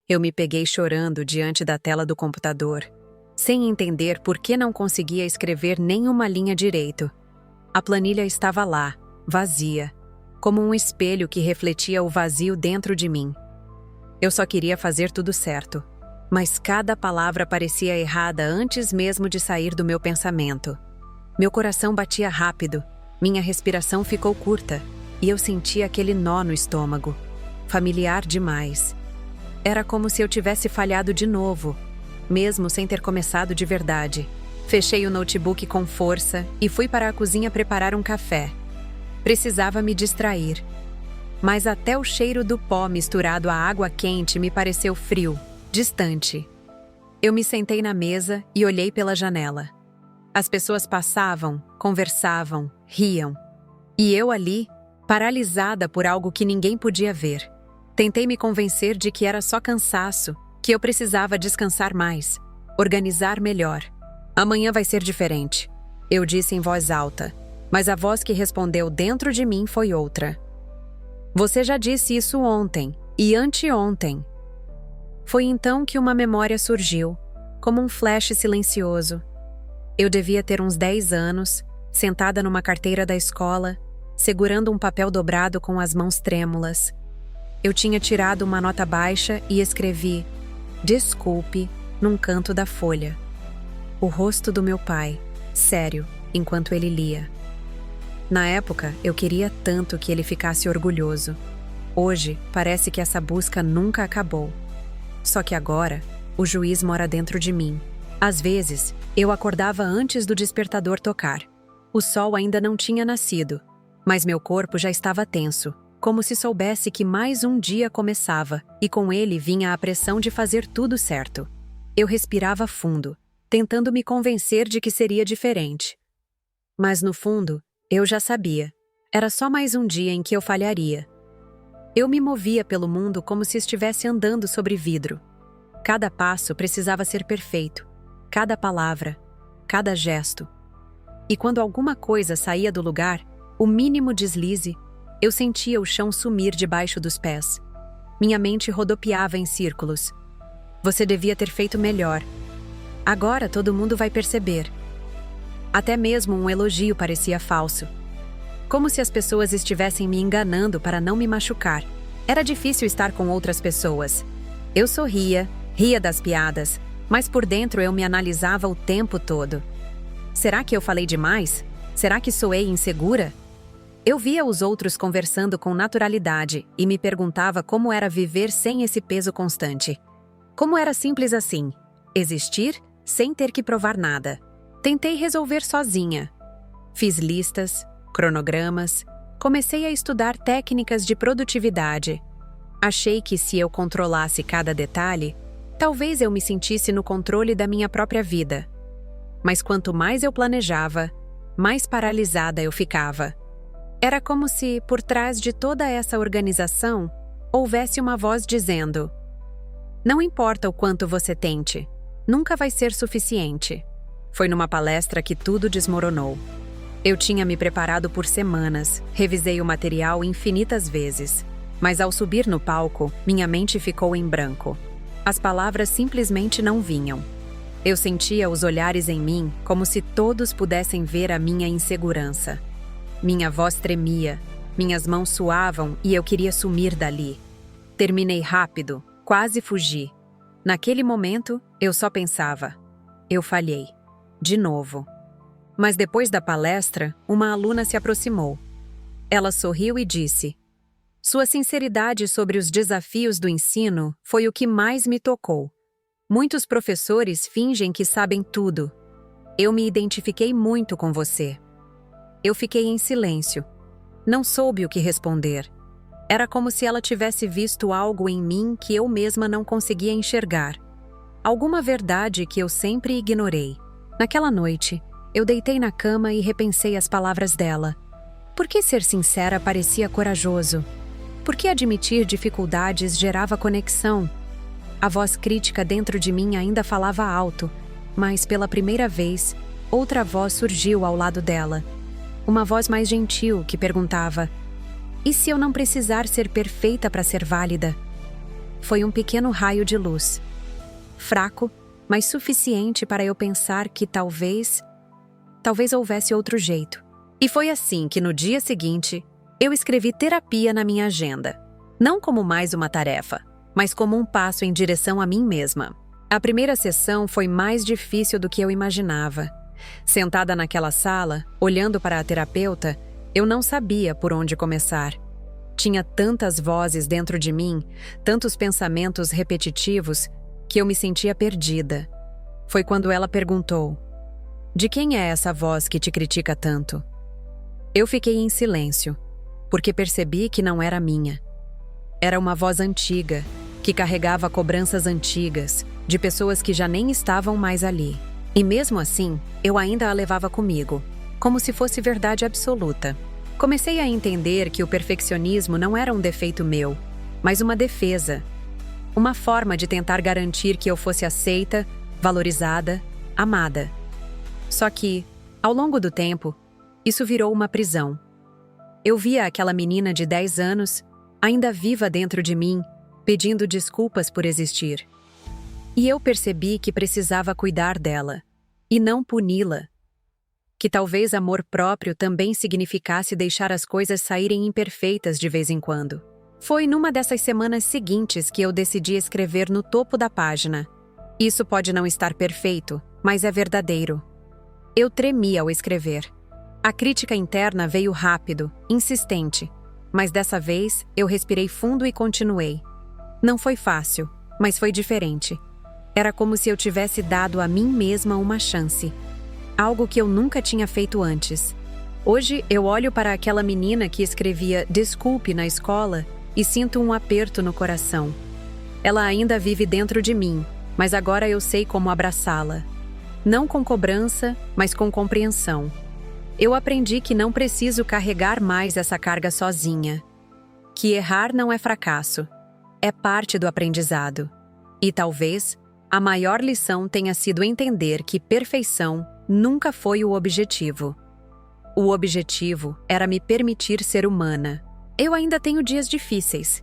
Eu me peguei chorando diante da tela do computador, sem entender por que não conseguia escrever nenhuma linha direito. A planilha estava lá, vazia, como um espelho que refletia o vazio dentro de mim. Eu só queria fazer tudo certo, mas cada palavra parecia errada antes mesmo de sair do meu pensamento. Meu coração batia rápido, minha respiração ficou curta e eu sentia aquele nó no estômago, familiar demais. Era como se eu tivesse falhado de novo, mesmo sem ter começado de verdade. Fechei o notebook com força e fui para a cozinha preparar um café. Precisava me distrair. Mas até o cheiro do pó misturado à água quente me pareceu frio, distante. Eu me sentei na mesa e olhei pela janela. As pessoas passavam, conversavam, riam. E eu ali, paralisada por algo que ninguém podia ver. Tentei me convencer de que era só cansaço, que eu precisava descansar mais, organizar melhor. Amanhã vai ser diferente, eu disse em voz alta, mas a voz que respondeu dentro de mim foi outra. Você já disse isso ontem e anteontem. Foi então que uma memória surgiu, como um flash silencioso. Eu devia ter uns 10 anos, sentada numa carteira da escola, segurando um papel dobrado com as mãos trêmulas. Eu tinha tirado uma nota baixa e escrevi "Desculpe" num canto da folha. O rosto do meu pai, sério, enquanto ele lia. Na época, eu queria tanto que ele ficasse orgulhoso. Hoje, parece que essa busca nunca acabou. Só que agora, o juiz mora dentro de mim. Às vezes, eu acordava antes do despertador tocar. O sol ainda não tinha nascido, mas meu corpo já estava tenso, como se soubesse que mais um dia começava, e com ele vinha a pressão de fazer tudo certo. Eu respirava fundo, tentando me convencer de que seria diferente. Mas no fundo, eu já sabia. Era só mais um dia em que eu falharia. Eu me movia pelo mundo como se estivesse andando sobre vidro. Cada passo precisava ser perfeito, cada palavra, cada gesto. E quando alguma coisa saía do lugar, o mínimo deslize, eu sentia o chão sumir debaixo dos pés. Minha mente rodopiava em círculos. Você devia ter feito melhor. Agora todo mundo vai perceber. Até mesmo um elogio parecia falso. Como se as pessoas estivessem me enganando para não me machucar. Era difícil estar com outras pessoas. Eu sorria, ria das piadas, mas por dentro eu me analisava o tempo todo. Será que eu falei demais? Será que soei insegura? Eu via os outros conversando com naturalidade e me perguntava como era viver sem esse peso constante. Como era simples assim, existir sem ter que provar nada. Tentei resolver sozinha. Fiz listas, cronogramas, comecei a estudar técnicas de produtividade. Achei que se eu controlasse cada detalhe, talvez eu me sentisse no controle da minha própria vida. Mas quanto mais eu planejava, mais paralisada eu ficava. Era como se, por trás de toda essa organização, houvesse uma voz dizendo: não importa o quanto você tente, nunca vai ser suficiente. Foi numa palestra que tudo desmoronou. Eu tinha me preparado por semanas, revisei o material infinitas vezes, mas ao subir no palco, minha mente ficou em branco. As palavras simplesmente não vinham. Eu sentia os olhares em mim como se todos pudessem ver a minha insegurança. Minha voz tremia, minhas mãos suavam e eu queria sumir dali. Terminei rápido, quase fugi. Naquele momento, eu só pensava: eu falhei. De novo. Mas depois da palestra, uma aluna se aproximou. Ela sorriu e disse: sua sinceridade sobre os desafios do ensino foi o que mais me tocou. Muitos professores fingem que sabem tudo. Eu me identifiquei muito com você. Eu fiquei em silêncio. Não soube o que responder. Era como se ela tivesse visto algo em mim que eu mesma não conseguia enxergar. Alguma verdade que eu sempre ignorei. Naquela noite, eu deitei na cama e repensei as palavras dela. Por que ser sincera parecia corajoso? Por que admitir dificuldades gerava conexão? A voz crítica dentro de mim ainda falava alto, mas pela primeira vez, outra voz surgiu ao lado dela. Uma voz mais gentil que perguntava: e se eu não precisar ser perfeita para ser válida? foi um pequeno raio de luz. Fraco, mas suficiente para eu pensar que talvez houvesse outro jeito. E foi assim que no dia seguinte, eu escrevi terapia na minha agenda. Não como mais uma tarefa, mas como um passo em direção a mim mesma. A primeira sessão foi mais difícil do que eu imaginava. Sentada naquela sala, olhando para a terapeuta, eu não sabia por onde começar. Tinha tantas vozes dentro de mim, tantos pensamentos repetitivos, que eu me sentia perdida. Foi quando ela perguntou: "De quem é essa voz que te critica tanto?" Eu fiquei em silêncio, porque percebi que não era minha. Era uma voz antiga, que carregava cobranças antigas, de pessoas que já nem estavam mais ali. E mesmo assim, eu ainda a levava comigo, como se fosse verdade absoluta. Comecei a entender que o perfeccionismo não era um defeito meu, mas uma defesa. Uma forma de tentar garantir que eu fosse aceita, valorizada, amada. Só que, ao longo do tempo, isso virou uma prisão. Eu via aquela menina de 10 anos, ainda viva dentro de mim, pedindo desculpas por existir. E eu percebi que precisava cuidar dela, e não puni-la. Que talvez amor próprio também significasse deixar as coisas saírem imperfeitas de vez em quando. Foi numa dessas semanas seguintes que eu decidi escrever no topo da página: "Isso pode não estar perfeito, mas é verdadeiro." Eu tremi ao escrever. A crítica interna veio rápido, insistente, mas dessa vez eu respirei fundo e continuei. Não foi fácil, mas foi diferente. Era como se eu tivesse dado a mim mesma uma chance. Algo que eu nunca tinha feito antes. Hoje eu olho para aquela menina que escrevia "desculpe" na escola e sinto um aperto no coração. Ela ainda vive dentro de mim, mas agora eu sei como abraçá-la. Não com cobrança, mas com compreensão. Eu aprendi que não preciso carregar mais essa carga sozinha. Que errar não é fracasso. É parte do aprendizado. E talvez a maior lição tenha sido entender que perfeição nunca foi o objetivo. O objetivo era me permitir ser humana. Eu ainda tenho dias difíceis.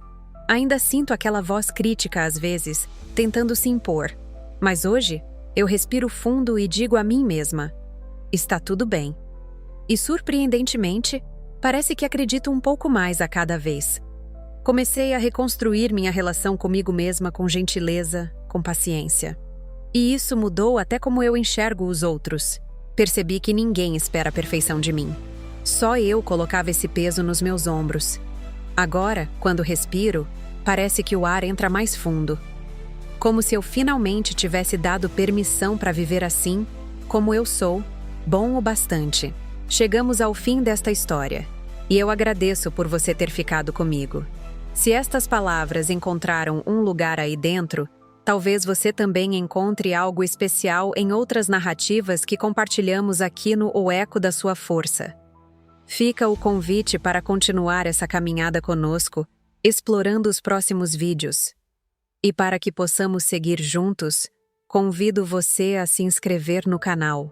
Ainda sinto aquela voz crítica às vezes, tentando se impor. Mas hoje, eu respiro fundo e digo a mim mesma: está tudo bem. E surpreendentemente, parece que acredito um pouco mais a cada vez. Comecei a reconstruir minha relação comigo mesma com gentileza, com paciência. E isso mudou até como eu enxergo os outros. Percebi que ninguém espera a perfeição de mim. Só eu colocava esse peso nos meus ombros. Agora, quando respiro, parece que o ar entra mais fundo. Como se eu finalmente tivesse dado permissão para viver assim, como eu sou, bom o bastante. Chegamos ao fim desta história, e eu agradeço por você ter ficado comigo. Se estas palavras encontraram um lugar aí dentro, talvez você também encontre algo especial em outras narrativas que compartilhamos aqui no O Eco da Sua Força. Fica o convite para continuar essa caminhada conosco, explorando os próximos vídeos. E para que possamos seguir juntos, convido você a se inscrever no canal.